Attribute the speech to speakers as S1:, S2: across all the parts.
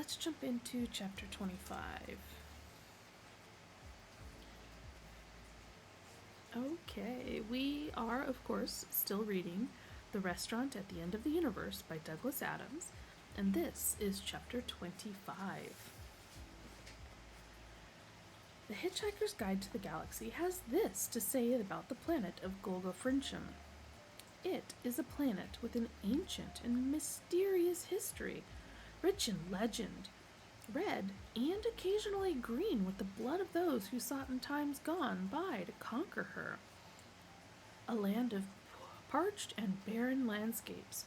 S1: let's jump into chapter 25. Okay, we are, of course, still reading The Restaurant at the End of the Universe by Douglas Adams, and this is chapter 25. The Hitchhiker's Guide to the Galaxy has this to say about the planet of Golgafrincham. It is a planet with an ancient and mysterious history, rich in legend, red and occasionally green with the blood of those who sought in times gone by to conquer her. A land of parched and barren landscapes,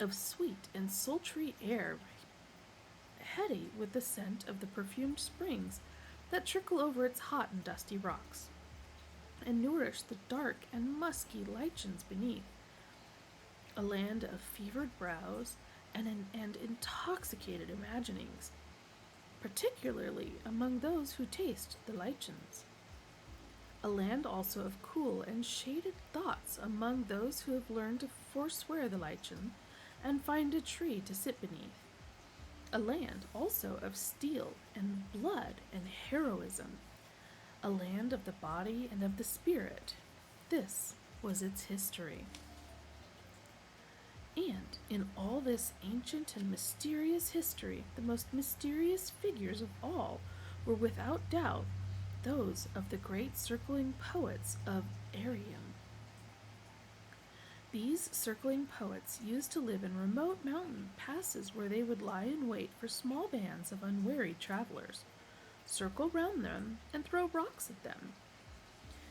S1: of sweet and sultry air, heady with the scent of the perfumed springs that trickle over its hot and dusty rocks, and nourish the dark and musky lichens beneath. A land of fevered brows and intoxicated imaginings, particularly among those who taste the lichens. A land also of cool and shaded thoughts among those who have learned to forswear the lichen and find a tree to sit beneath. A land also of steel and blood and heroism. A land of the body and of the spirit. This was its history. And in all this ancient and mysterious history, the most mysterious figures of all were without doubt those of the great circling poets of Arium. These circling poets used to live in remote mountain passes where they would lie in wait for small bands of unwary travelers, circle round them, and throw rocks at them.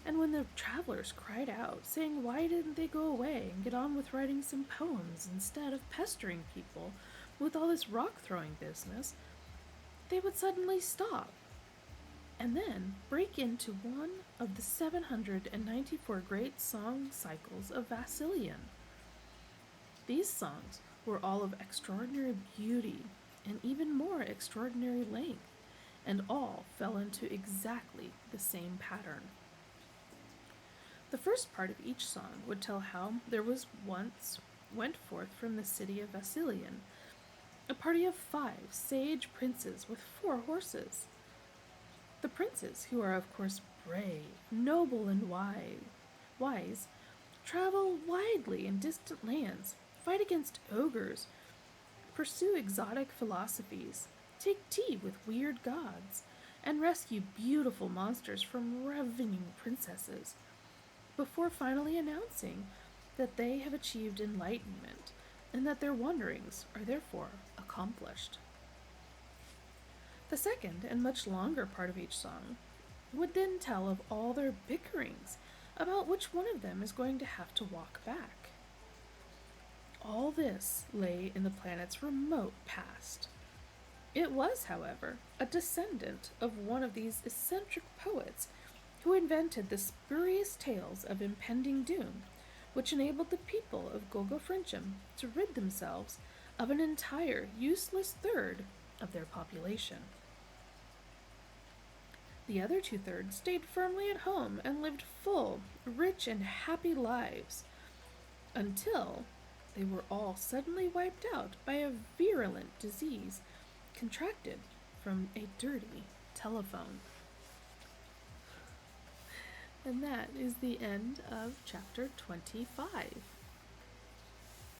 S1: And when the travelers cried out, saying why didn't they go away and get on with writing some poems instead of pestering people with all this rock-throwing business, they would suddenly stop, and then break into one of the 794 great song cycles of Vassilion. These songs were all of extraordinary beauty and even more extraordinary length, and all fell into exactly the same pattern. The first part of each song would tell how there was once went forth from the city of Vassilion a party of 5 sage princes with 4 horses. The princes, who are of course brave, noble, and wise, travel widely in distant lands, fight against ogres, pursue exotic philosophies, take tea with weird gods, and rescue beautiful monsters from ravening princesses, before finally announcing that they have achieved enlightenment and that their wanderings are therefore accomplished. The second and much longer part of each song would then tell of all their bickerings about which one of them is going to have to walk back. All this lay in the planet's remote past. It was, however, a descendant of one of these eccentric poets who invented the spurious tales of impending doom, which enabled the people of Golgafrincham to rid themselves of an entire useless third of their population. The other 2/3 stayed firmly at home and lived full, rich, and happy lives, until they were all suddenly wiped out by a virulent disease contracted from a dirty telephone. And that is the end of chapter 25.